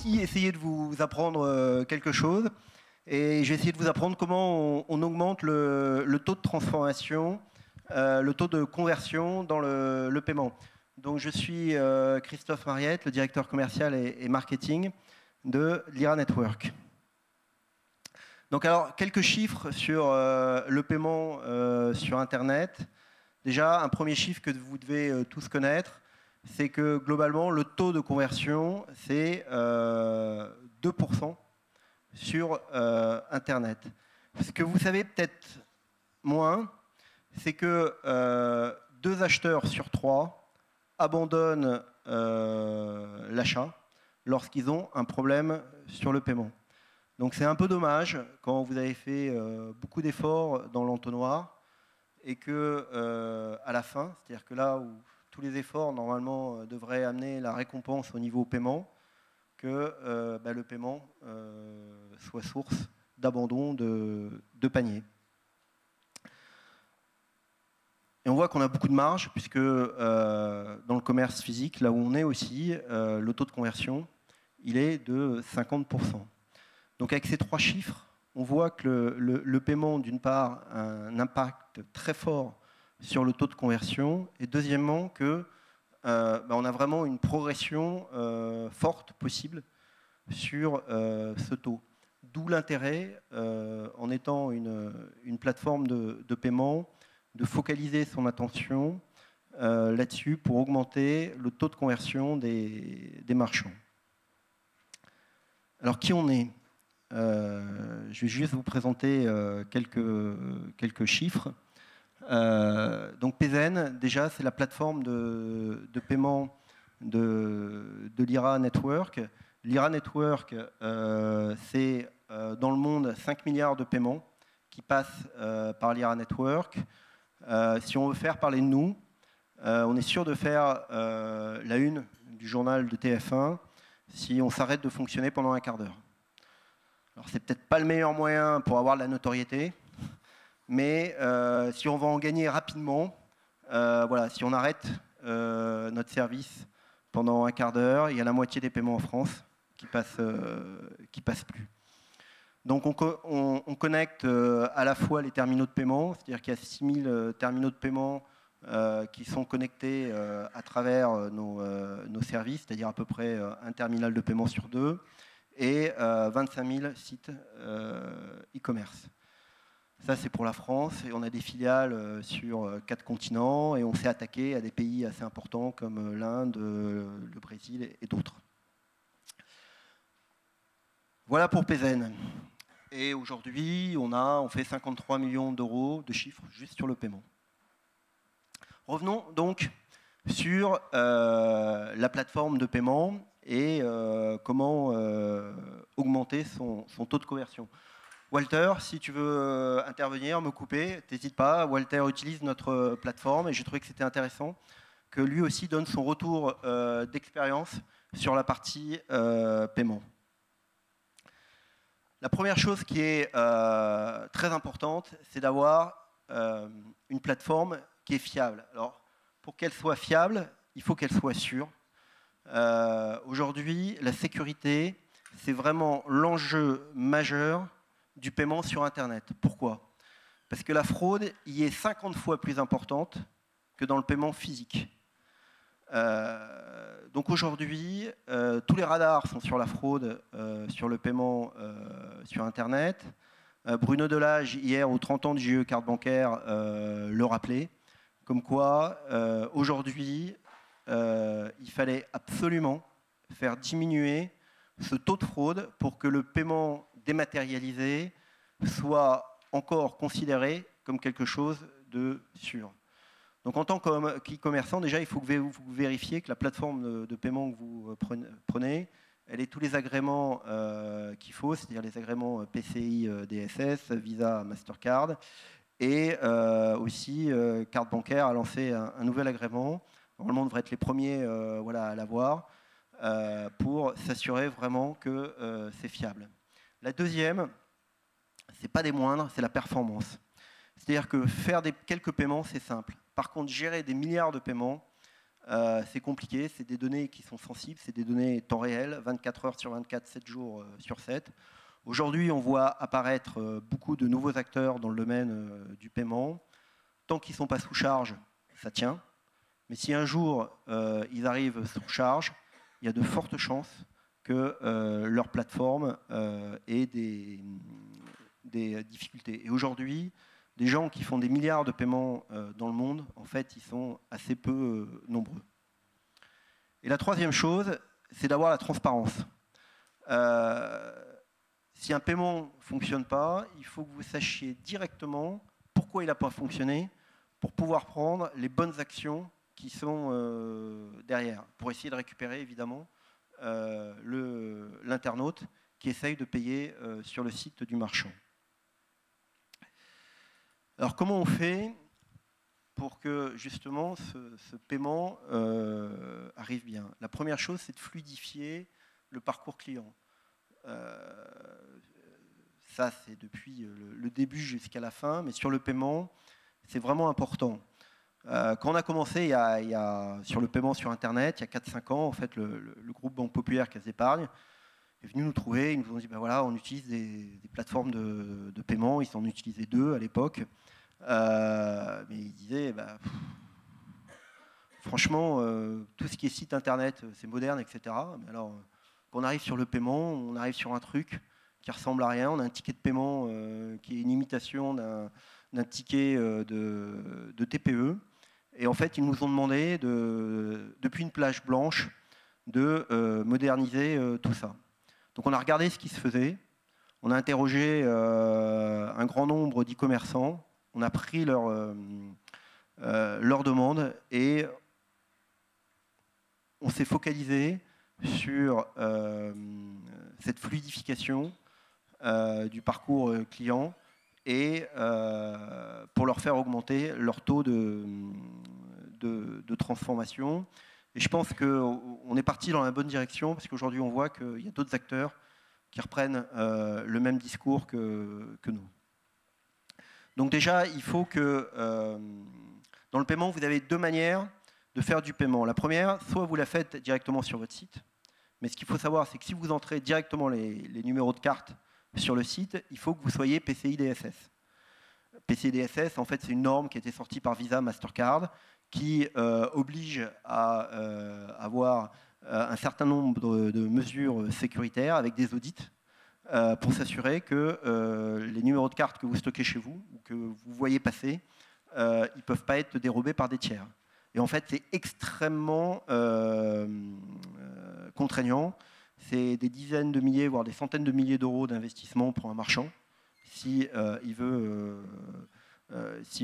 aussi essayer de vous apprendre quelque chose. Et je vais essayer de vous apprendre comment on augmente le taux de transformation, le taux de conversion dans le paiement. Donc je suis Christophe Mariette, le directeur commercial et marketing de Lyra Network. Donc alors, quelques chiffres sur le paiement sur Internet. Déjà, un premier chiffre que vous devez tous connaître, c'est que globalement, le taux de conversion, c'est 2% sur Internet. Ce que vous savez peut-être moins, c'est que 2 acheteurs sur 3 abandonnent l'achat lorsqu'ils ont un problème sur le paiement. Donc c'est un peu dommage quand vous avez fait beaucoup d'efforts dans l'entonnoir et que à la fin, c'est-à-dire que là où tous les efforts normalement devraient amener la récompense au niveau paiement, que le paiement soit source d'abandon de panier. Et on voit qu'on a beaucoup de marge, puisque dans le commerce physique, là où on est aussi, le taux de conversion, il est de 50%. Donc avec ces 3 chiffres, on voit que le paiement, d'une part, a un impact très fort sur le taux de conversion, et deuxièmement, que on a vraiment une progression forte possible sur ce taux. D'où l'intérêt, en étant une plateforme de paiement, de focaliser son attention là-dessus pour augmenter le taux de conversion des marchands. Alors, qui on est ? Je vais juste vous présenter quelques chiffres. Donc PZN, déjà, c'est la plateforme de paiement de Lyra Network. Lyra Network, c'est dans le monde 5 milliards de paiements qui passent par Lyra Network. Si on veut faire parler de nous, on est sûr de faire la une du journal de TF1 si on s'arrête de fonctionner pendant un quart d'heure. Alors c'est peut-être pas le meilleur moyen pour avoir de la notoriété, mais si on veut en gagner rapidement, voilà, si on arrête notre service pendant un quart d'heure, il y a la moitié des paiements en France qui passent plus. Donc on connecte à la fois les terminaux de paiement, c'est-à-dire qu'il y a 6000 terminaux de paiement qui sont connectés à travers nos services, c'est-à-dire à peu près un terminal de paiement sur 2, et 25 000 sites e-commerce. Ça, c'est pour la France, et on a des filiales sur 4 continents, et on s'est attaqué à des pays assez importants comme l'Inde, le Brésil et d'autres. Voilà pour PZN. Et aujourd'hui, on fait 53 millions d'euros de chiffre juste sur le paiement. Revenons donc sur la plateforme de paiement et comment augmenter son taux de conversion. Walter, si tu veux intervenir, me couper, n'hésite pas. Walter utilise notre plateforme et j'ai trouvé que c'était intéressant que lui aussi donne son retour d'expérience sur la partie paiement. La première chose qui est très importante, c'est d'avoir une plateforme qui est fiable. Alors, pour qu'elle soit fiable, il faut qu'elle soit sûre. Aujourd'hui, la sécurité, c'est vraiment l'enjeu majeur du paiement sur Internet. Pourquoi ? Parce que la fraude y est 50 fois plus importante que dans le paiement physique. Donc aujourd'hui, tous les radars sont sur la fraude, sur le paiement sur Internet. Bruno Delage, hier, aux 30 ans du GE Carte Bancaire, le rappelait, comme quoi, aujourd'hui, il fallait absolument faire diminuer ce taux de fraude pour que le paiement dématérialisé soit encore considéré comme quelque chose de sûr. Donc en tant qu'e-commerçant, déjà, il faut que vous vérifiez que la plateforme de paiement que vous prenez, elle ait tous les agréments qu'il faut, c'est-à-dire les agréments PCI DSS, Visa, Mastercard, et aussi Carte Bancaire a lancé un nouvel agrément. Normalement, on devrait être les premiers à l'avoir pour s'assurer vraiment que c'est fiable. La deuxième, c'est pas des moindres, c'est la performance. C'est-à-dire que faire quelques paiements, c'est simple. Par contre, gérer des milliards de paiements, C'est compliqué, c'est des données qui sont sensibles, c'est des données temps réel, 24 heures sur 24, 7 jours sur 7. Aujourd'hui, on voit apparaître beaucoup de nouveaux acteurs dans le domaine du paiement. Tant qu'ils ne sont pas sous charge, ça tient. Mais si un jour ils arrivent sous charge, il y a de fortes chances que leur plateforme ait des difficultés. Et aujourd'hui, des gens qui font des milliards de paiements dans le monde, en fait, ils sont assez peu nombreux. Et la troisième chose, c'est d'avoir la transparence. Si un paiement ne fonctionne pas, il faut que vous sachiez directement pourquoi il n'a pas fonctionné pour pouvoir prendre les bonnes actions qui sont derrière, pour essayer de récupérer évidemment l'internaute qui essaye de payer sur le site du marchand. Alors comment on fait pour que justement ce paiement arrive bien? La première chose, c'est de fluidifier le parcours client. Ça, c'est depuis le début jusqu'à la fin, mais sur le paiement, c'est vraiment important. Quand on a commencé sur le paiement sur Internet, il y a 4-5 ans, en fait, le groupe Banque Populaire Caisse d'Épargne est venu nous trouver. Ils nous ont dit, ben voilà, on utilise des plateformes de paiement. Ils en utilisaient 2 à l'époque. Mais ils disaient, franchement, tout ce qui est site Internet, c'est moderne, etc. Mais alors, quand on arrive sur le paiement, on arrive sur un truc qui ressemble à rien. On a un ticket de paiement qui est une imitation d'un ticket de TPE. Et en fait, ils nous ont demandé, depuis une plage blanche, de moderniser tout ça. Donc on a regardé ce qui se faisait, on a interrogé un grand nombre d'e-commerçants, on a pris leurs demandes et on s'est focalisé sur cette fluidification du parcours client et pour leur faire augmenter leur taux de transformation. Et je pense qu'on est parti dans la bonne direction parce qu'aujourd'hui on voit qu'il y a d'autres acteurs qui reprennent le même discours que nous. Donc déjà, il faut que dans le paiement, vous avez 2 manières de faire du paiement. La première, soit vous la faites directement sur votre site, mais ce qu'il faut savoir, c'est que si vous entrez directement les numéros de carte sur le site, il faut que vous soyez PCI DSS. PCI DSS, en fait, c'est une norme qui a été sortie par Visa, Mastercard, qui oblige à avoir un certain nombre de mesures sécuritaires avec des audits pour s'assurer que les numéros de carte que vous stockez chez vous ou que vous voyez passer, ils ne peuvent pas être dérobés par des tiers. Et en fait, c'est extrêmement contraignant. C'est des dizaines de milliers, voire des centaines de milliers d'euros d'investissement pour un marchand s'il veut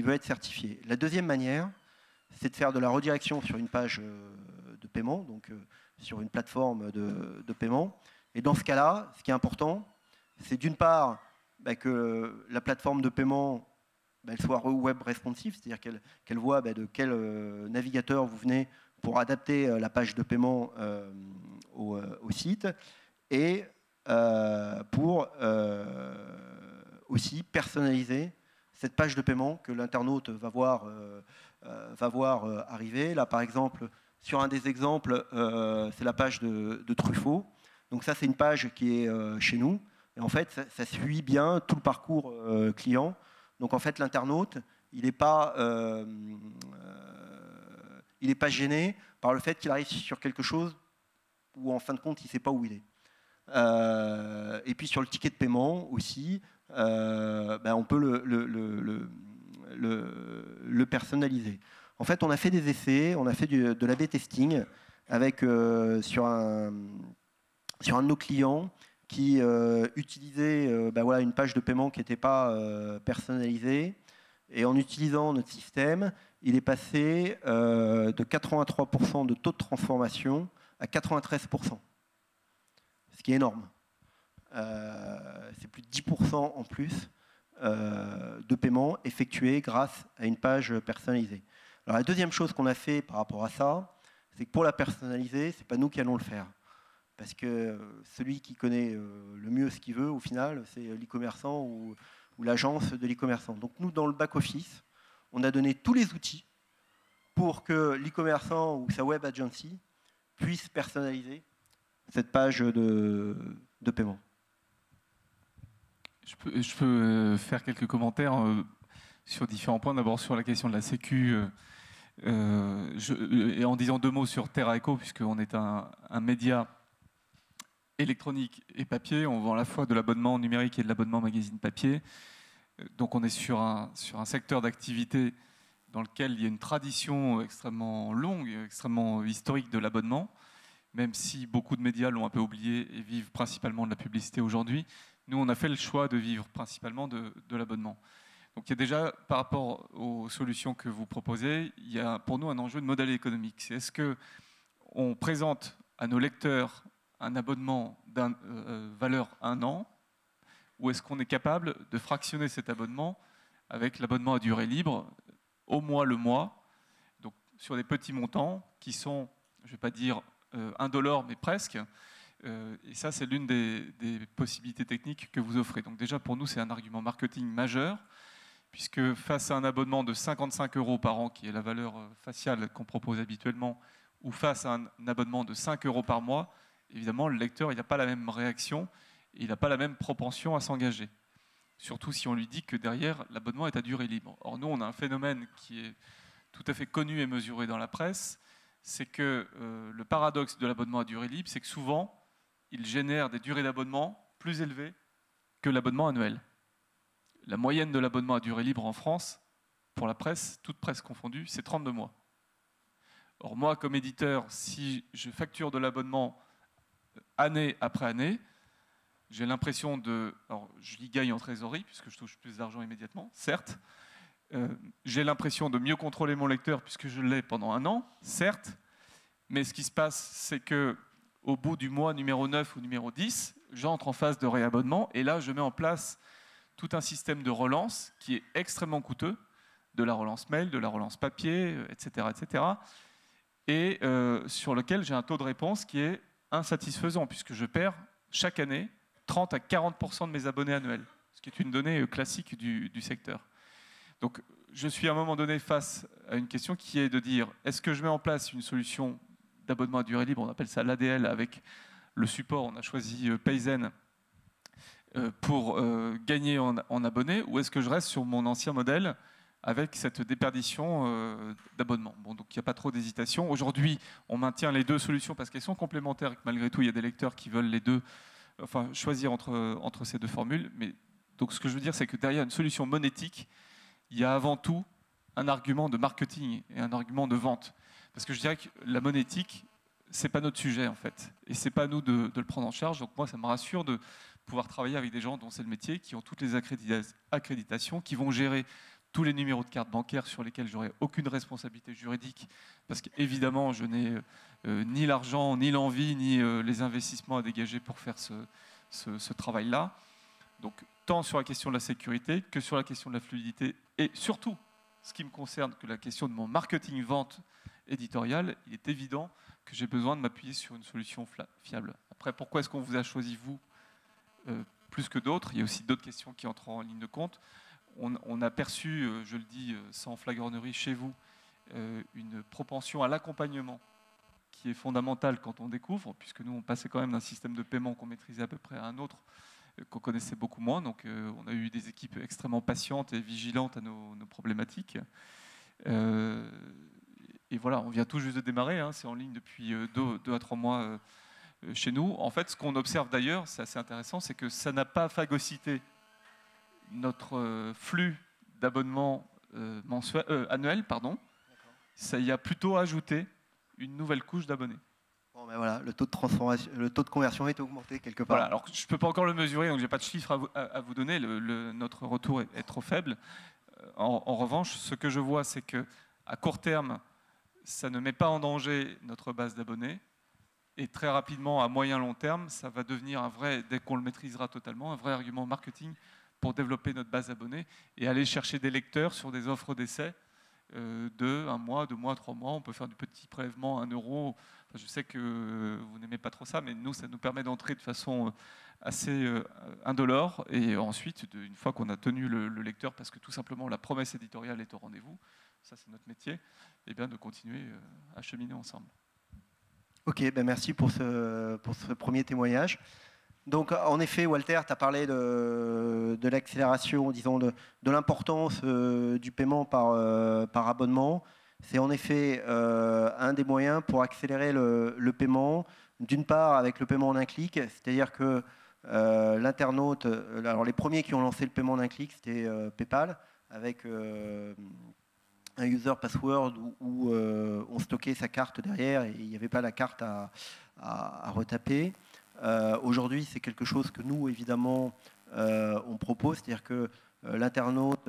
être certifié. La deuxième manière, c'est de faire de la redirection sur une page de paiement, donc sur une plateforme de paiement. Et dans ce cas-là, ce qui est important, c'est d'une part que la plateforme de paiement elle soit web responsive, c'est-à-dire qu'elle voit de quel navigateur vous venez pour adapter la page de paiement au site, et pour aussi personnaliser cette page de paiement que l'internaute va voir arriver. Là, par exemple, sur un des exemples, c'est la page de Truffaut. Donc ça, c'est une page qui est chez nous. Et en fait, ça suit bien tout le parcours client. Donc en fait, l'internaute, il n'est pas gêné par le fait qu'il arrive sur quelque chose où en fin de compte, il ne sait pas où il est. Et puis sur le ticket de paiement aussi, on peut le personnaliser. En fait, on a fait des essais, on a fait de l'A/B testing avec, sur un de nos clients qui utilisait une page de paiement qui n'était pas personnalisée. Et en utilisant notre système, il est passé de 83% de taux de transformation à 93%. Ce qui est énorme. C'est plus de 10% en plus de paiement effectué grâce à une page personnalisée. Alors la deuxième chose qu'on a fait par rapport à ça, c'est que pour la personnaliser, ce n'est pas nous qui allons le faire. Parce que celui qui connaît le mieux ce qu'il veut, au final, c'est l'e-commerçant ou l'agence de l'e-commerçant. Donc nous, dans le back-office, on a donné tous les outils pour que l'e-commerçant ou sa web agency puisse personnaliser cette page de paiement. Je peux faire quelques commentaires sur différents points. D'abord sur la question de la sécu, et en disant 2 mots sur Terra Echo, puisqu'on est un média électronique et papier. On vend à la fois de l'abonnement numérique et de l'abonnement magazine papier. Donc on est sur un secteur d'activité dans lequel il y a une tradition extrêmement longue, extrêmement historique de l'abonnement, même si beaucoup de médias l'ont un peu oublié et vivent principalement de la publicité aujourd'hui. Nous, on a fait le choix de vivre principalement de l'abonnement. Donc il y a déjà, par rapport aux solutions que vous proposez, il y a pour nous un enjeu de modèle économique. C'est est-ce qu'on présente à nos lecteurs un abonnement d'une valeur 1 an, ou est-ce qu'on est capable de fractionner cet abonnement avec l'abonnement à durée libre, au mois le mois, donc sur des petits montants qui sont, je ne vais pas dire 1 $, mais presque. Et ça, c'est l'une des possibilités techniques que vous offrez. Donc déjà, pour nous, c'est un argument marketing majeur, puisque face à un abonnement de 55 € par an, qui est la valeur faciale qu'on propose habituellement, ou face à un abonnement de 5 € par mois, évidemment, le lecteur, il n'a pas la même réaction, et il n'a pas la même propension à s'engager. Surtout si on lui dit que derrière, l'abonnement est à durée libre. Or, nous, on a un phénomène qui est tout à fait connu et mesuré dans la presse, c'est que le paradoxe de l'abonnement à durée libre, c'est que souvent, il génère des durées d'abonnement plus élevées que l'abonnement annuel. La moyenne de l'abonnement à durée libre en France, pour la presse, toute presse confondue, c'est 32 mois. Or, moi, comme éditeur, si je facture de l'abonnement année après année, j'ai l'impression de... Alors, j'y gagne en trésorerie, puisque je touche plus d'argent immédiatement, certes. J'ai l'impression de mieux contrôler mon lecteur, puisque je l'ai pendant 1 an, certes. Mais ce qui se passe, c'est que au bout du mois numéro 9 ou numéro 10, j'entre en phase de réabonnement, et là, je mets en place tout un système de relance qui est extrêmement coûteux, de la relance mail, de la relance papier, etc., etc., et sur lequel j'ai un taux de réponse qui est insatisfaisant, puisque je perds chaque année 30 à 40% de mes abonnés annuels, ce qui est une donnée classique du secteur. Donc, je suis à un moment donné face à une question qui est de dire, est-ce que je mets en place une solution d'abonnement à durée libre, on appelle ça l'ADL, avec le support, on a choisi Payzen, pour gagner en abonnés, ou est-ce que je reste sur mon ancien modèle avec cette déperdition d'abonnement. Bon, donc il n'y a pas trop d'hésitation. Aujourd'hui, on maintient les 2 solutions parce qu'elles sont complémentaires et que malgré tout, il y a des lecteurs qui veulent les deux, enfin choisir entre ces 2 formules. Mais donc ce que je veux dire, c'est que derrière une solution monétique, il y a avant tout un argument de marketing et un argument de vente. Parce que je dirais que la monétique, c'est pas notre sujet en fait, et c'est pas à nous de le prendre en charge. Donc moi, ça me rassure de pouvoir travailler avec des gens dont c'est le métier, qui ont toutes les accréditations, qui vont gérer tous les numéros de carte bancaire sur lesquels j'aurai aucune responsabilité juridique, parce qu'évidemment, je n'ai ni l'argent, ni l'envie, ni les investissements à dégager pour faire ce travail-là. Donc, tant sur la question de la sécurité que sur la question de la fluidité, et surtout, ce qui me concerne, que la question de mon marketing-vente éditoriale, il est évident que j'ai besoin de m'appuyer sur une solution fiable. Après, pourquoi est-ce qu'on vous a choisi, vous, plus que d'autres? Il y a aussi d'autres questions qui entrent en ligne de compte. On a perçu, je le dis sans flagornerie chez vous, une propension à l'accompagnement qui est fondamentale quand on découvre, puisque nous, on passait quand même d'un système de paiement qu'on maîtrisait à peu près à un autre, qu'on connaissait beaucoup moins. Donc, on a eu des équipes extrêmement patientes et vigilantes à nos problématiques. Et voilà, on vient tout juste de démarrer, hein, c'est en ligne depuis 2 à 3 mois chez nous. En fait, ce qu'on observe d'ailleurs, c'est assez intéressant, c'est que ça n'a pas phagocyté notre flux d'abonnements annuel, pardon. Ça y a plutôt ajouté une nouvelle couche d'abonnés. Bon, ben voilà, le taux de transformation, le taux de conversion est augmenté quelque part. Voilà, alors je ne peux pas encore le mesurer, donc je n'ai pas de chiffres à vous donner. Notre retour est trop faible. En revanche, ce que je vois, c'est qu'à court terme, ça ne met pas en danger notre base d'abonnés. Et très rapidement, à moyen-long terme, ça va devenir un vrai, dès qu'on le maîtrisera totalement, un vrai argument marketing pour développer notre base d'abonnés et aller chercher des lecteurs sur des offres d'essai de 1 mois, 2 mois, 3 mois. On peut faire du petit prélèvement, 1 €. Enfin, je sais que vous n'aimez pas trop ça, mais nous, ça nous permet d'entrer de façon assez indolore. Et ensuite, une fois qu'on a tenu le lecteur, parce que tout simplement la promesse éditoriale est au rendez-vous, ça c'est notre métier, et bien de continuer à cheminer ensemble. Ok, ben merci pour ce premier témoignage. Donc, en effet, Walter, tu as parlé de l'accélération, disons, de l'importance du paiement par abonnement. C'est en effet un des moyens pour accélérer le paiement, d'une part avec le paiement en un clic, c'est-à-dire que l'internaute, alors les premiers qui ont lancé le paiement en un clic, c'était PayPal, avec un user password où on stockait sa carte derrière et il n'y avait pas la carte à retaper. Aujourd'hui, c'est quelque chose que nous, évidemment, on propose, c'est-à-dire que l'internaute,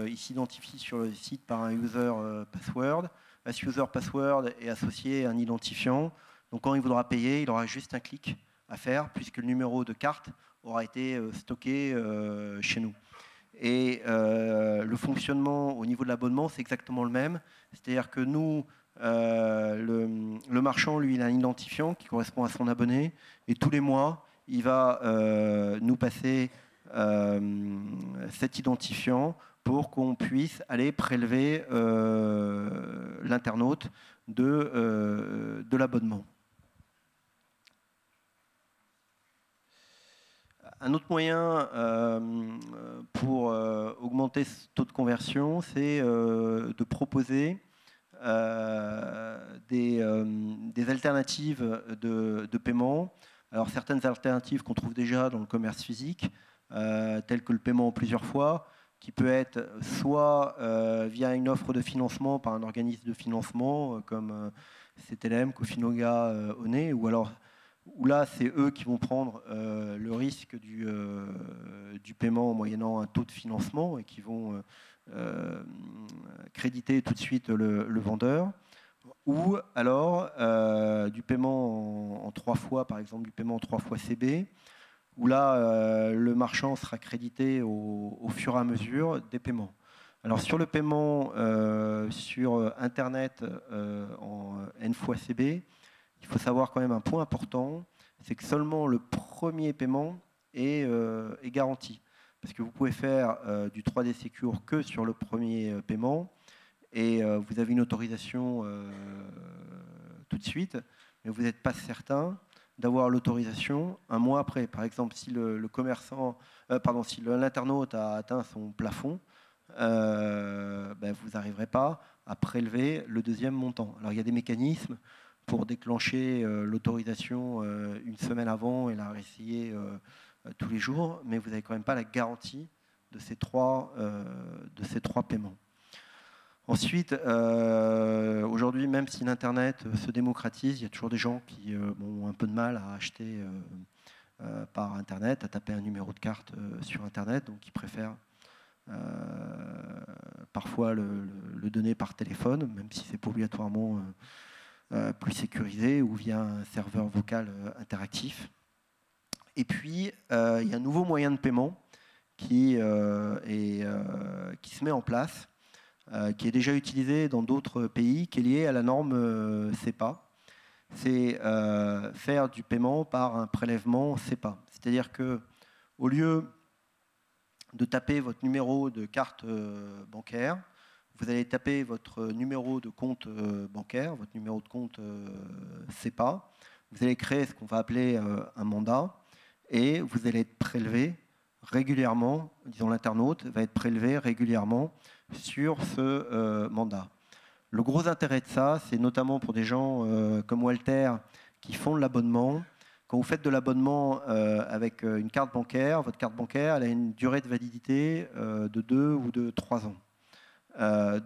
il s'identifie sur le site par un user password. Ce user password est associé à un identifiant. Donc, quand il voudra payer, il aura juste un clic à faire, puisque le numéro de carte aura été stocké chez nous. Et le fonctionnement au niveau de l'abonnement, c'est exactement le même. C'est-à-dire que nous, le marchand, lui, il a un identifiant qui correspond à son abonné. Et tous les mois, il va nous passer cet identifiant pour qu'on puisse aller prélever l'internaute de l'abonnement. Un autre moyen pour augmenter ce taux de conversion, c'est de proposer des alternatives de paiement. Alors certaines alternatives qu'on trouve déjà dans le commerce physique, telles que le paiement en plusieurs fois, qui peut être soit via une offre de financement par un organisme de financement comme CTLM, Cofinoga, Onet, ou alors où là, c'est eux qui vont prendre le risque du paiement moyennant un taux de financement et qui vont créditer tout de suite le vendeur. Ou alors du paiement en 3 fois, par exemple du paiement en 3 fois CB, où là, le marchand sera crédité au fur et à mesure des paiements. Alors sur le paiement sur Internet en N fois CB, il faut savoir quand même un point important, c'est que seulement le premier paiement est garanti. Parce que vous pouvez faire du 3D Secure que sur le premier paiement, et vous avez une autorisation tout de suite, mais vous n'êtes pas certain d'avoir l'autorisation un mois après. Par exemple, si si l'internaute a atteint son plafond, vous n'arriverez pas à prélever le deuxième montant. Alors il y a des mécanismes pour déclencher l'autorisation une semaine avant et la réessayer tous les jours, mais vous n'avez quand même pas la garantie de ces trois paiements. Ensuite, aujourd'hui, même si l'Internet se démocratise, il y a toujours des gens qui ont un peu de mal à acheter par Internet, à taper un numéro de carte sur Internet, donc ils préfèrent parfois le donner par téléphone, même si c'est pas obligatoirement plus sécurisé, ou via un serveur vocal interactif. Et puis, il y a un nouveau moyen de paiement qui se met en place, qui est déjà utilisé dans d'autres pays, qui est lié à la norme SEPA. C'est faire du paiement par un prélèvement SEPA. C'est-à-dire qu'au lieu de taper votre numéro de carte bancaire, vous allez taper votre numéro de compte bancaire, votre numéro de compte SEPA. Vous allez créer ce qu'on va appeler un mandat et vous allez être prélevé régulièrement, disons l'internaute va être prélevé régulièrement sur ce mandat. Le gros intérêt de ça, c'est notamment pour des gens comme Walter qui font de l'abonnement. Quand vous faites de l'abonnement avec une carte bancaire, votre carte bancaire elle a une durée de validité de 2 ou de 3 ans.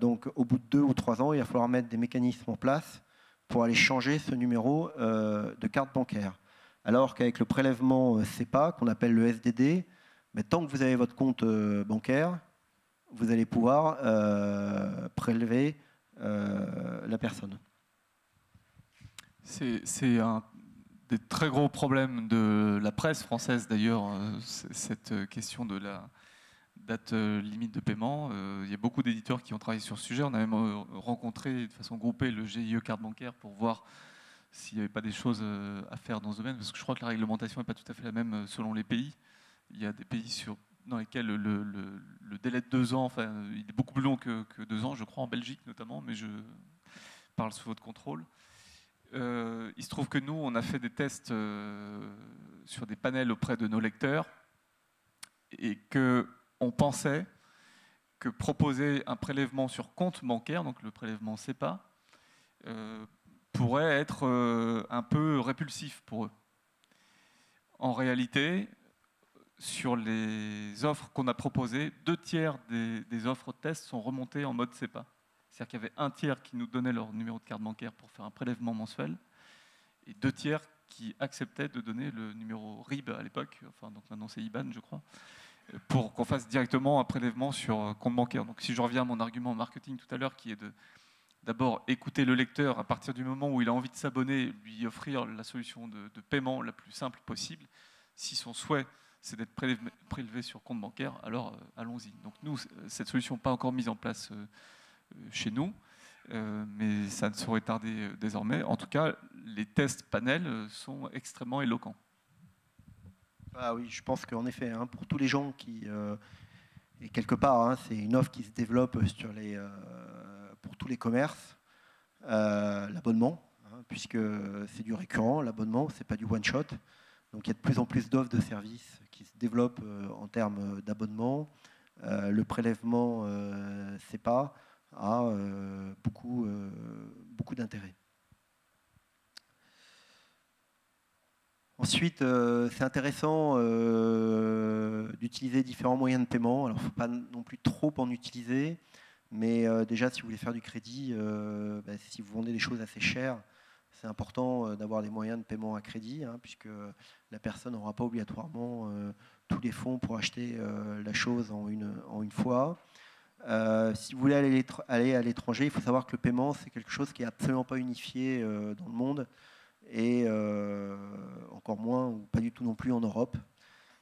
Donc au bout de 2 ou 3 ans, il va falloir mettre des mécanismes en place pour aller changer ce numéro de carte bancaire. Alors qu'avec le prélèvement SEPA, qu'on appelle le SDD, mais tant que vous avez votre compte bancaire, vous allez pouvoir prélever la personne. C'est un des très gros problèmes de la presse française d'ailleurs, cette question de la date limite de paiement. Il y a beaucoup d'éditeurs qui ont travaillé sur ce sujet. On a même rencontré de façon groupée le GIE carte bancaire pour voir s'il n'y avait pas des choses à faire dans ce domaine, parce que je crois que la réglementation n'est pas tout à fait la même selon les pays. Il y a des pays sur dans lesquels le délai de 2 ans, enfin, il est beaucoup plus long que 2 ans, je crois, en Belgique notamment, mais je parle sous votre contrôle. Il se trouve que nous, on a fait des tests sur des panels auprès de nos lecteurs et qu'on pensait que proposer un prélèvement sur compte bancaire, donc le prélèvement SEPA, pourrait être un peu répulsif pour eux. En réalité, sur les offres qu'on a proposées, 2 tiers des offres de test sont remontées en mode SEPA. C'est-à-dire qu'il y avait 1 tiers qui nous donnait leur numéro de carte bancaire pour faire un prélèvement mensuel et 2 tiers qui acceptaient de donner le numéro RIB à l'époque, enfin donc maintenant c'est IBAN je crois, pour qu'on fasse directement un prélèvement sur compte bancaire. Donc si je reviens à mon argument marketing tout à l'heure qui est de d'abord écouter le lecteur à partir du moment où il a envie de s'abonner, lui offrir la solution de paiement la plus simple possible. Si son souhait c'est d'être prélevé sur compte bancaire, alors allons-y. Donc nous, cette solution n'est pas encore mise en place chez nous, mais ça ne saurait tarder désormais. En tout cas, les tests panels sont extrêmement éloquents. Ah oui, je pense qu'en effet, hein, pour tous les gens qui... et quelque part, hein, c'est une offre qui se développe pour tous les commerces, l'abonnement, hein, puisque c'est du récurrent, l'abonnement, ce n'est pas du one-shot. Donc il y a de plus en plus d'offres de services qui se développent en termes d'abonnement. Le prélèvement SEPA a beaucoup d'intérêt. Ensuite, c'est intéressant d'utiliser différents moyens de paiement. Alors, il ne faut pas non plus trop en utiliser, mais déjà, si vous voulez faire du crédit, si vous vendez des choses assez chères, c'est important d'avoir des moyens de paiement à crédit, hein, puisque la personne n'aura pas obligatoirement tous les fonds pour acheter la chose en une fois. Si vous voulez aller à l'étranger, il faut savoir que le paiement, c'est quelque chose qui n'est absolument pas unifié dans le monde, et encore moins, ou pas du tout non plus en Europe.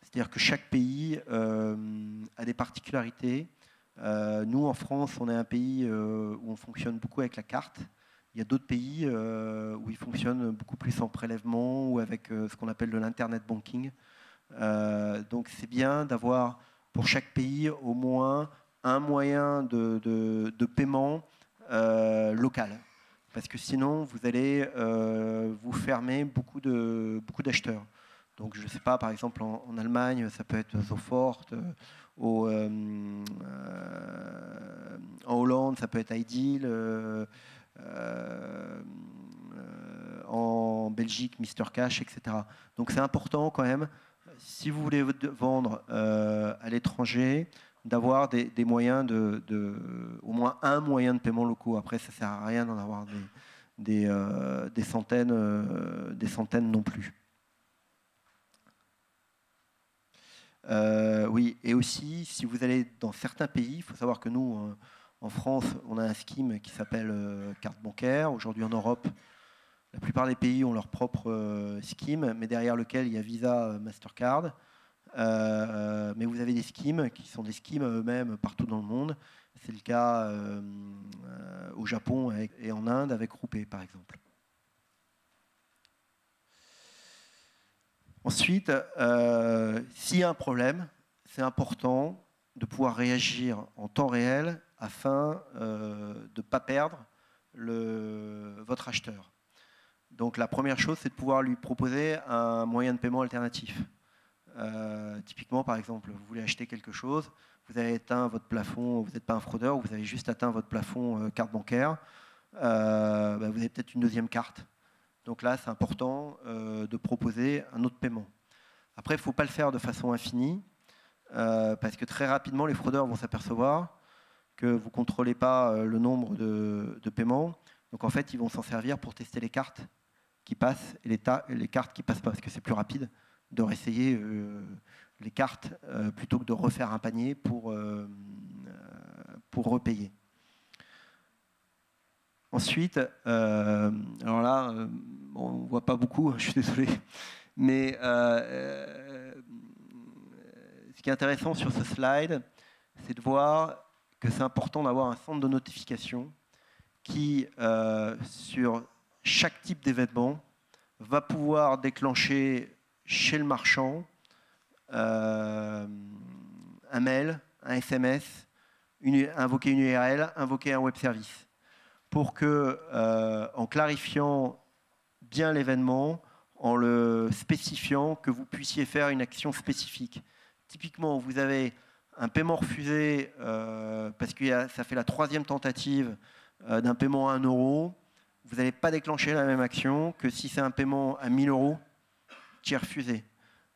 C'est-à-dire que chaque pays a des particularités. Nous, en France, on est un pays où on fonctionne beaucoup avec la carte. Il y a d'autres pays où ils fonctionnent beaucoup plus en prélèvement ou avec ce qu'on appelle de l'internet banking. Donc c'est bien d'avoir pour chaque pays au moins un moyen de paiement local. Parce que sinon, vous allez vous fermer beaucoup d'acheteurs. Donc je ne sais pas, par exemple en Allemagne, ça peut être Sofort, en Hollande, ça peut être Ideal, en Belgique, Mr Cash, etc. Donc c'est important quand même, si vous voulez vendre à l'étranger, d'avoir des moyens au moins un moyen de paiement locaux. Après, ça ne sert à rien d'en avoir des centaines non plus. Oui, et aussi, si vous allez dans certains pays, il faut savoir que nous, en France, on a un scheme qui s'appelle carte bancaire. Aujourd'hui, en Europe, la plupart des pays ont leur propre scheme, mais derrière lequel il y a Visa, Mastercard. Mais vous avez des schemes qui sont des schemes eux-mêmes partout dans le monde. C'est le cas au Japon et en Inde avec Rupee, par exemple. Ensuite, s'il y a un problème, c'est important de pouvoir réagir en temps réel afin de ne pas perdre votre acheteur. Donc la première chose, c'est de pouvoir lui proposer un moyen de paiement alternatif. Typiquement, par exemple, vous voulez acheter quelque chose, vous avez atteint votre plafond, vous n'êtes pas un fraudeur, vous avez juste atteint votre plafond carte bancaire, vous avez peut-être une deuxième carte. Donc là, c'est important de proposer un autre paiement. Après, il ne faut pas le faire de façon infinie, parce que très rapidement, les fraudeurs vont s'apercevoir que vous ne contrôlez pas le nombre de paiements. Donc en fait, ils vont s'en servir pour tester les cartes qui passent et les cartes qui ne passent pas, parce que c'est plus rapide de réessayer les cartes plutôt que de refaire un panier pour repayer. Ensuite, alors là, on ne voit pas beaucoup, je suis désolé, mais ce qui est intéressant sur ce slide, c'est de voir que c'est important d'avoir un centre de notification qui, sur chaque type d'événement, va pouvoir déclencher chez le marchand un mail, un SMS, invoquer une URL, invoquer un web service. Pour que, en clarifiant bien l'événement, en le spécifiant, que vous puissiez faire une action spécifique. Typiquement, vous avez un paiement refusé parce que ça fait la 3e tentative d'un paiement à 1 €. Vous n'allez pas déclencher la même action que si c'est un paiement à 1 000 € qui est refusé.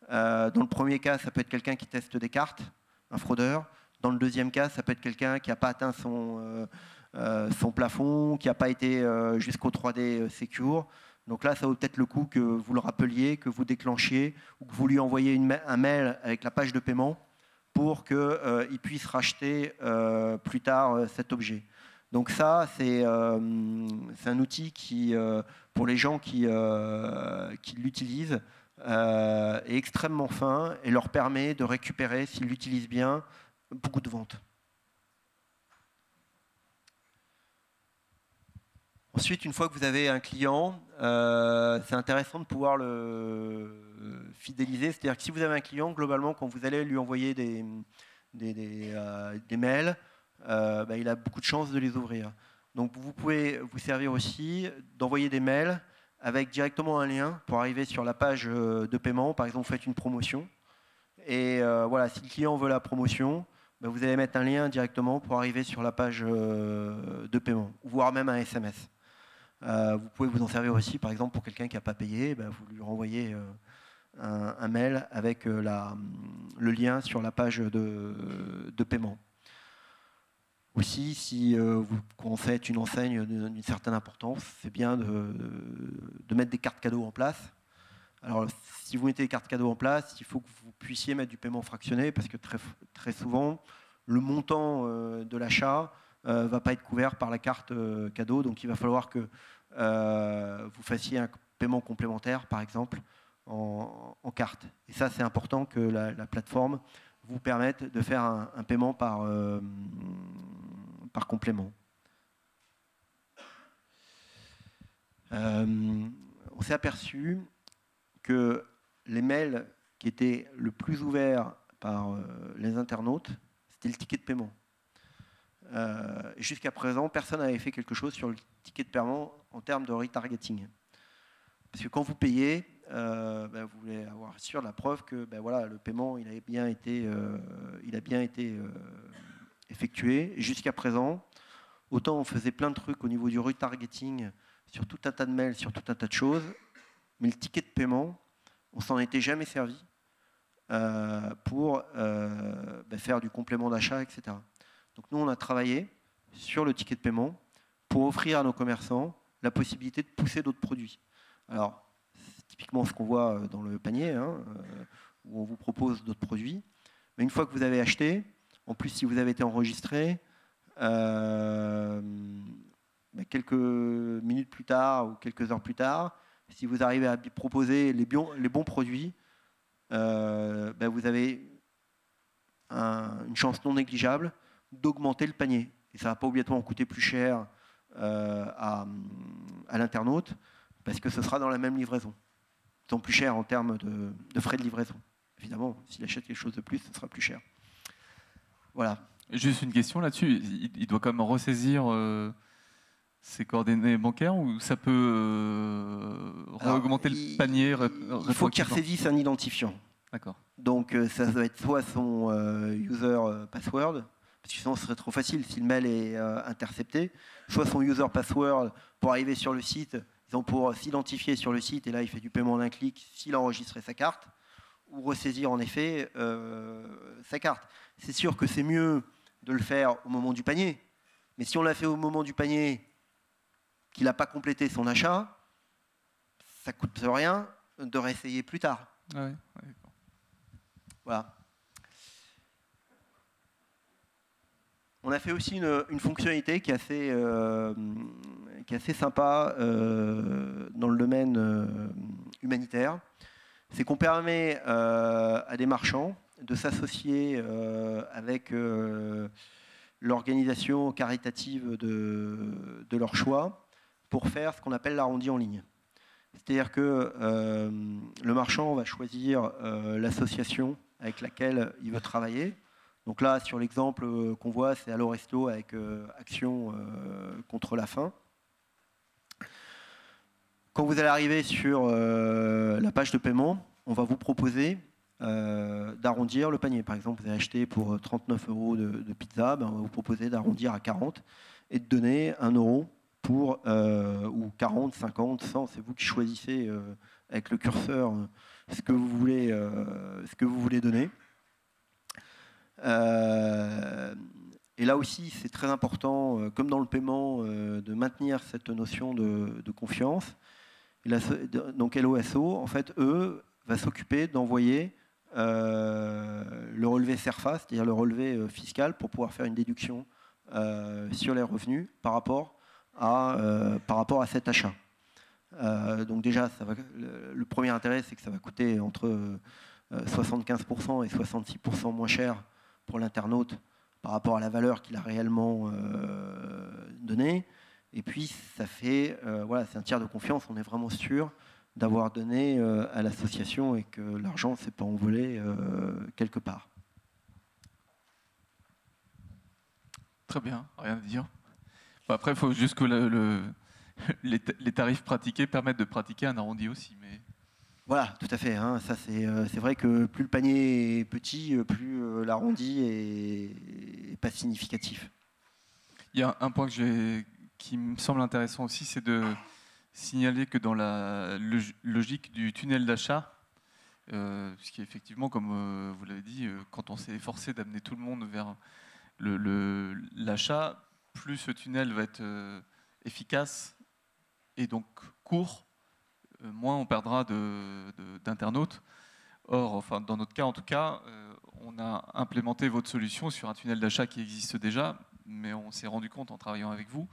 Dans le premier cas, ça peut être quelqu'un qui teste des cartes, un fraudeur. Dans le deuxième cas, ça peut être quelqu'un qui n'a pas atteint son plafond, qui n'a pas été jusqu'au 3D Secure. Donc là, ça vaut peut-être le coup que vous le rappeliez, que vous déclenchiez, ou que vous lui envoyiez un mail avec la page de paiement pour qu'il puisse racheter plus tard cet objet. Donc ça, c'est un outil qui, pour les gens qui l'utilisent, est extrêmement fin et leur permet de récupérer, s'ils l'utilisent bien, beaucoup de ventes. Ensuite, une fois que vous avez un client, c'est intéressant de pouvoir le fidéliser. C'est-à-dire que si vous avez un client, globalement, quand vous allez lui envoyer des mails, il a beaucoup de chances de les ouvrir. Donc vous pouvez vous servir aussi d'envoyer des mails avec directement un lien pour arriver sur la page de paiement. Par exemple, vous faites une promotion. Et voilà, si le client veut la promotion, vous allez mettre un lien directement pour arriver sur la page de paiement, voire même un SMS. Vous pouvez vous en servir aussi, par exemple, pour quelqu'un qui n'a pas payé, vous lui renvoyez un mail avec le lien sur la page de paiement. Aussi, si vous faites une enseigne d'une certaine importance, c'est bien de mettre des cartes cadeaux en place. Alors, si vous mettez des cartes cadeaux en place, il faut que vous puissiez mettre du paiement fractionné, parce que très souvent, le montant de l'achat ne va pas être couvert par la carte cadeau. Donc, il va falloir que vous fassiez un paiement complémentaire, par exemple, en carte. Et ça, c'est important que la plateforme vous permette de faire un paiement par complément. On s'est aperçu que les mails qui étaient le plus ouverts par les internautes, c'était le ticket de paiement. Jusqu'à présent, personne n'avait fait quelque chose sur le ticket de paiement en termes de retargeting. Parce que quand vous payez, vous voulez avoir sûr la preuve que le paiement il a bien été effectué. Jusqu'à présent, autant on faisait plein de trucs au niveau du retargeting sur tout un tas de mails, sur tout un tas de choses, mais le ticket de paiement, on s'en était jamais servi pour faire du complément d'achat, etc. Donc nous, on a travaillé sur le ticket de paiement pour offrir à nos commerçants la possibilité de pousser d'autres produits. Alors, c'est typiquement ce qu'on voit dans le panier, où on vous propose d'autres produits. Mais une fois que vous avez acheté, en plus, si vous avez été enregistré, quelques minutes plus tard ou quelques heures plus tard, si vous arrivez à proposer les bons produits, vous avez une chance non négligeable d'augmenter le panier. Et ça ne va pas obligatoirement coûter plus cher à l'internaute, parce que ce sera dans la même livraison. Ils sont plus chers en termes de frais de livraison. Évidemment, s'il achète quelque chose de plus, ce sera plus cher. Voilà. Juste une question là-dessus. Il doit quand même ressaisir ses coordonnées bancaires, ou ça peut augmenter le panier? Il faut qu'il ressaisisse un identifiant. D'accord. Donc ça doit être soit son user password, parce que sinon ce serait trop facile si le mail est intercepté, soit son user password pour arriver sur le site, pour s'identifier sur le site, et là il fait du paiement d'un clic s'il a enregistré sa carte, ou ressaisir en effet sa carte. C'est sûr que c'est mieux de le faire au moment du panier, mais si on l'a fait au moment du panier, qu'il n'a pas complété son achat, ça ne coûte rien de réessayer plus tard. Ah ouais, voilà. On a fait aussi une fonctionnalité qui est assez sympa dans le domaine humanitaire. C'est qu'on permet à des marchands de s'associer avec l'organisation caritative de leur choix pour faire ce qu'on appelle l'arrondi en ligne. C'est-à-dire que le marchand va choisir l'association avec laquelle il veut travailler. Donc là, sur l'exemple qu'on voit, c'est Allo Resto avec Action contre la faim. Quand vous allez arriver sur la page de paiement, on va vous proposer d'arrondir le panier. Par exemple, vous avez acheté pour 39 € de pizza, ben on va vous proposer d'arrondir à 40 et de donner 1 € pour, ou 40, 50, 100, c'est vous qui choisissez avec le curseur ce que vous voulez donner. Et là aussi, c'est très important, comme dans le paiement, de maintenir cette notion de confiance. Et là, donc LOSO, en fait, eux, va s'occuper d'envoyer le relevé CERFA, c'est-à-dire le relevé fiscal, pour pouvoir faire une déduction sur les revenus par rapport à cet achat. Donc déjà, le premier intérêt, c'est que ça va coûter entre 75% et 66% moins cher pour l'internaute par rapport à la valeur qu'il a réellement donnée. Et puis, ça fait, voilà, c'est un tiers de confiance. On est vraiment sûr d'avoir donné à l'association et que l'argent ne s'est pas envolé quelque part. Très bien, rien à dire. Après, il faut juste que les tarifs pratiqués permettent de pratiquer un arrondi aussi. Mais... Voilà, tout à fait. Hein. Ça, c'est vrai que plus le panier est petit, plus l'arrondi est pas significatif. Il y a un point qui me semble intéressant aussi, c'est de signaler que dans la logique du tunnel d'achat, puisqu'effectivement, comme vous l'avez dit, quand on s'est efforcé d'amener tout le monde vers l'achat, plus ce tunnel va être efficace et donc court, moins on perdra d'internautes. Or, enfin, dans notre cas, en tout cas, on a implémenté votre solution sur un tunnel d'achat qui existe déjà, mais on s'est rendu compte en travaillant avec vous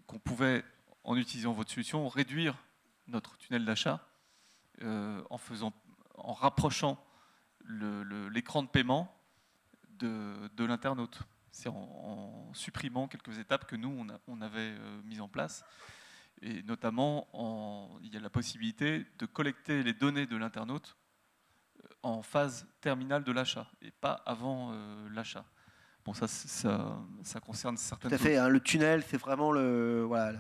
qu'on pouvait, en utilisant votre solution, réduire notre tunnel d'achat en rapprochant l'écran de paiement de l'internaute. C'est en supprimant quelques étapes que nous, on avait mises en place. Et notamment, il y a la possibilité de collecter les données de l'internaute en phase terminale de l'achat et pas avant l'achat. Bon, ça concerne certaines choses. Tout à fait. Hein, le tunnel, c'est vraiment voilà,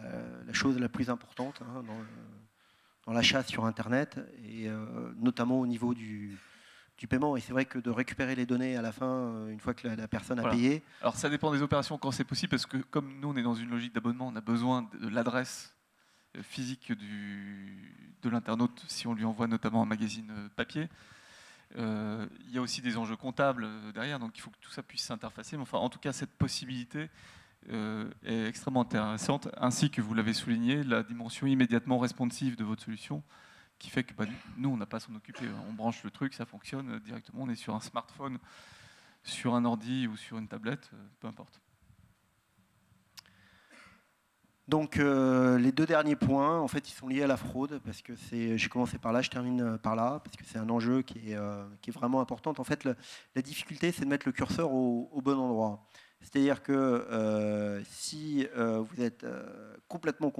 la chose la plus importante hein, dans l'achat sur Internet, et notamment au niveau du paiement. Et c'est vrai que de récupérer les données à la fin, une fois que la personne a payé... Alors ça dépend des opérations quand c'est possible, parce que comme nous, on est dans une logique d'abonnement, on a besoin de l'adresse physique de l'internaute si on lui envoie notamment un magazine papier. Il y a aussi des enjeux comptables derrière, donc il faut que tout ça puisse s'interfacer. Mais enfin, en tout cas, cette possibilité est extrêmement intéressante, ainsi que vous l'avez souligné, la dimension immédiatement responsive de votre solution, qui fait que nous, on n'a pas à s'en occuper. On branche le truc, ça fonctionne directement. On est sur un smartphone, sur un ordi ou sur une tablette, peu importe. Donc les deux derniers points, en fait, ils sont liés à la fraude, parce que j'ai commencé par là, je termine par là, parce que c'est un enjeu qui est vraiment important. En fait, la difficulté, c'est de mettre le curseur au bon endroit. C'est-à-dire que si vous êtes complètement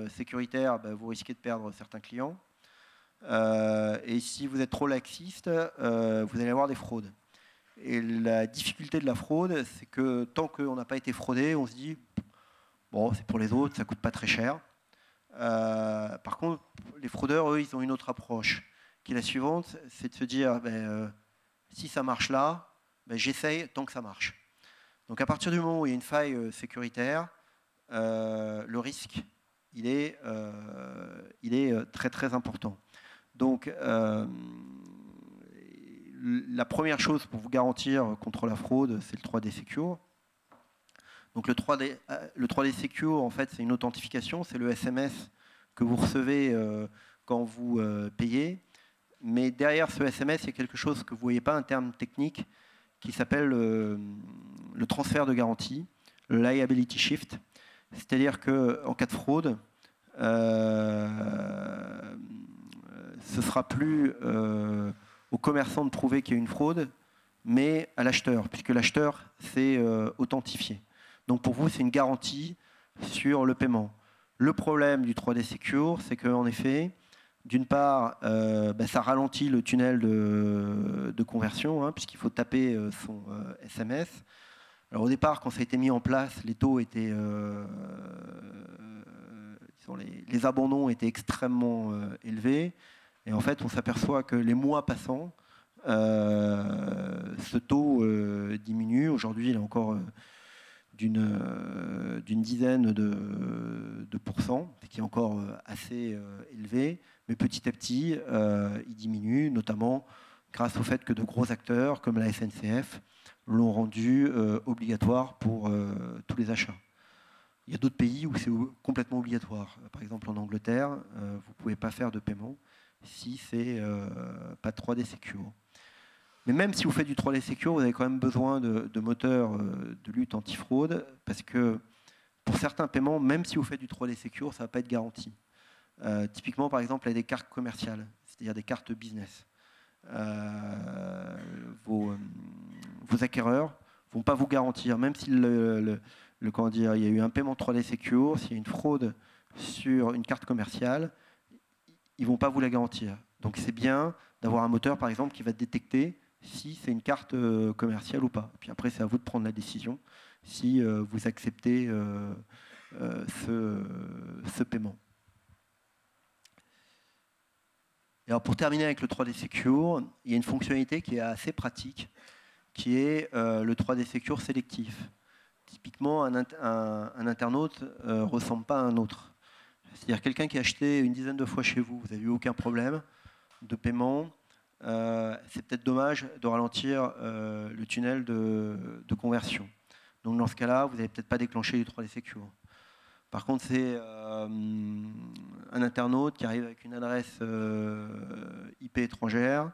sécuritaire, vous risquez de perdre certains clients. Et si vous êtes trop laxiste, vous allez avoir des fraudes. Et la difficulté de la fraude, c'est que tant qu'on n'a pas été fraudé, on se dit bon, c'est pour les autres, ça coûte pas très cher. Par contre, les fraudeurs, eux, ils ont une autre approche, qui est la suivante, c'est de se dire si ça marche là, j'essaye tant que ça marche. Donc à partir du moment où il y a une faille sécuritaire, le risque, il est très très important. Donc la première chose pour vous garantir contre la fraude, c'est le 3D Secure. Donc le 3D Secure, en fait, c'est une authentification, c'est le SMS que vous recevez quand vous payez. Mais derrière ce SMS, il y a quelque chose que vous ne voyez pas, un terme technique qui s'appelle le transfert de garantie, le liability shift. C'est-à-dire qu'en cas de fraude, ce ne sera plus au commerçant de prouver qu'il y a une fraude, mais à l'acheteur, puisque l'acheteur s'est authentifié. Donc pour vous, c'est une garantie sur le paiement. Le problème du 3D Secure, c'est qu'en effet, D'une part, ça ralentit le tunnel de conversion, hein, puisqu'il faut taper son SMS. Alors au départ, quand ça a été mis en place, les taux étaient, les abandons étaient extrêmement élevés. Et en fait, on s'aperçoit que les mois passant, ce taux diminue. Aujourd'hui, il est encore d'une dizaine de pourcents, ce qui est encore assez élevé. Mais petit à petit, il diminue, notamment grâce au fait que de gros acteurs comme la SNCF l'ont rendu obligatoire pour tous les achats. Il y a d'autres pays où c'est complètement obligatoire. Par exemple, en Angleterre, vous ne pouvez pas faire de paiement si c'est pas 3D Secure. Mais même si vous faites du 3D Secure, vous avez quand même besoin de moteurs de lutte antifraude, parce que pour certains paiements, même si vous faites du 3D Secure, ça ne va pas être garanti. Typiquement, par exemple, il y a des cartes commerciales, c'est-à-dire des cartes business. Vos acquéreurs ne vont pas vous garantir, même si comment dire, il y a eu un paiement 3D Secure, s'il y a une fraude sur une carte commerciale, ils ne vont pas vous la garantir. Donc c'est bien d'avoir un moteur, par exemple, qui va détecter si c'est une carte commerciale ou pas. Puis après, c'est à vous de prendre la décision si vous acceptez ce paiement. Et alors pour terminer avec le 3D Secure, il y a une fonctionnalité qui est assez pratique, qui est le 3D Secure sélectif. Typiquement, un internaute ne ressemble pas à un autre. C'est-à-dire quelqu'un qui a acheté une dizaine de fois chez vous, vous n'avez eu aucun problème de paiement, c'est peut-être dommage de ralentir le tunnel de conversion. Donc dans ce cas-là, vous n'avez peut-être pas déclenché du 3D Secure. Par contre, c'est un internaute qui arrive avec une adresse IP étrangère.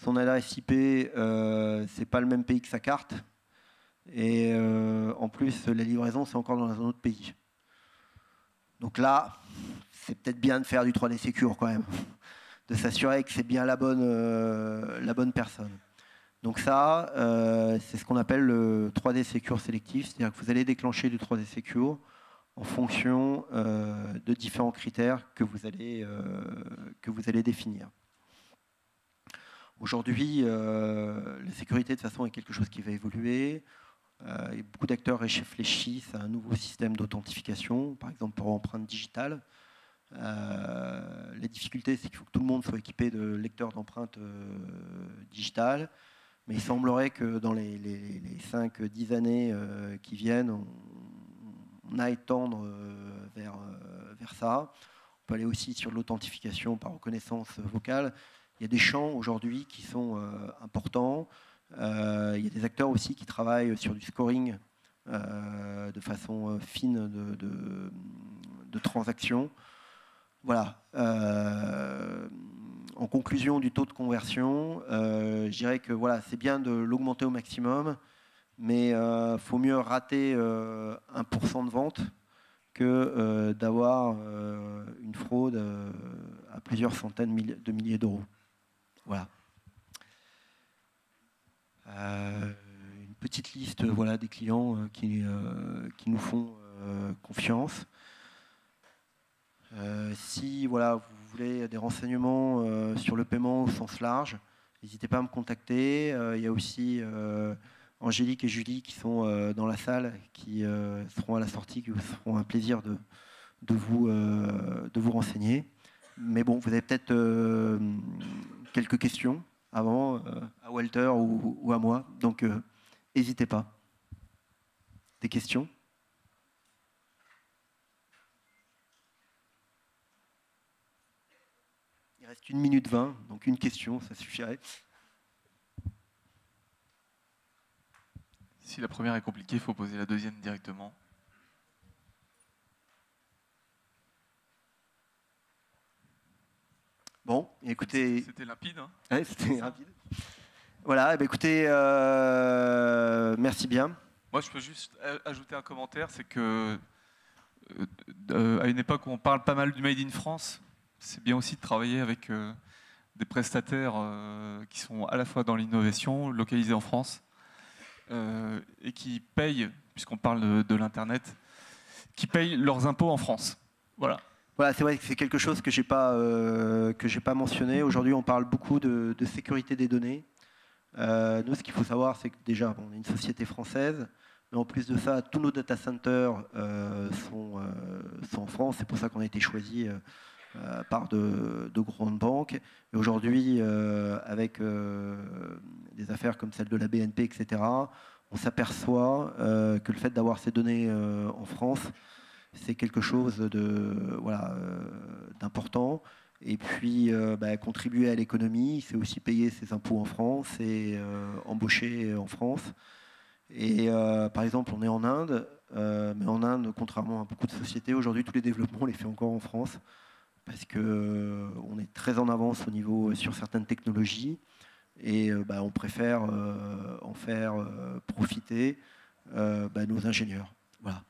Son adresse IP, c'est pas le même pays que sa carte. Et en plus, la livraison, c'est encore dans un autre pays. Donc là, c'est peut-être bien de faire du 3D Secure quand même, de s'assurer que c'est bien la bonne personne. Donc ça, c'est ce qu'on appelle le 3D Secure sélectif, c'est-à-dire que vous allez déclencher du 3D Secure en fonction de différents critères que vous allez définir. Aujourd'hui, la sécurité de toute façon est quelque chose qui va évoluer. Et beaucoup d'acteurs réfléchissent à un nouveau système d'authentification, par exemple pour empreinte digitale. La difficulté, c'est qu'il faut que tout le monde soit équipé de lecteurs d'empreintes digitales. Mais il semblerait que dans les 5-10 années qui viennent, on aille tendre vers ça. On peut aller aussi sur l'authentification par reconnaissance vocale. Il y a des champs aujourd'hui qui sont importants. Il y a des acteurs aussi qui travaillent sur du scoring de façon fine de transactions. Voilà. En conclusion du taux de conversion, je dirais que voilà, c'est bien de l'augmenter au maximum, mais il faut mieux rater 1% de vente que d'avoir une fraude à plusieurs centaines de milliers d'euros. Voilà. Une petite liste voilà, des clients qui nous font confiance. Si voilà, vous voulez des renseignements sur le paiement au sens large, n'hésitez pas à me contacter. Il y a aussi Angélique et Julie qui sont dans la salle, qui seront à la sortie, qui vous feront un plaisir de vous renseigner. Mais bon, vous avez peut-être quelques questions avant à Walter ou à moi, donc n'hésitez pas. Des questions ? Il reste 1 minute 20, donc une question, ça suffirait. Si la première est compliquée, il faut poser la deuxième directement. Bon, écoutez... C'était limpide, hein ? Ouais, c'était rapide. Voilà, eh bien, écoutez, merci bien. Moi, je peux juste ajouter un commentaire, c'est que à une époque où on parle pas mal du Made in France, c'est bien aussi de travailler avec des prestataires qui sont à la fois dans l'innovation, localisés en France, et qui payent, puisqu'on parle de l'Internet, qui payent leurs impôts en France. Voilà. Voilà, c'est vrai que c'est quelque chose que j'ai pas mentionné. Aujourd'hui, on parle beaucoup de sécurité des données. Nous, ce qu'il faut savoir, c'est que déjà, on est une société française, mais en plus de ça, tous nos data centers sont en France. C'est pour ça qu'on a été choisi par de grandes banques. Et aujourd'hui, avec des affaires comme celle de la BNP, etc., on s'aperçoit que le fait d'avoir ces données en France, c'est quelque chose d'important. Et puis, contribuer à l'économie, c'est aussi payer ses impôts en France et embaucher en France. Et par exemple, on est en Inde, mais en Inde, contrairement à beaucoup de sociétés, aujourd'hui, tous les développements, on les fait encore en France parce qu'on est très en avance au niveau sur certaines technologies et on préfère en faire profiter nos ingénieurs. Voilà.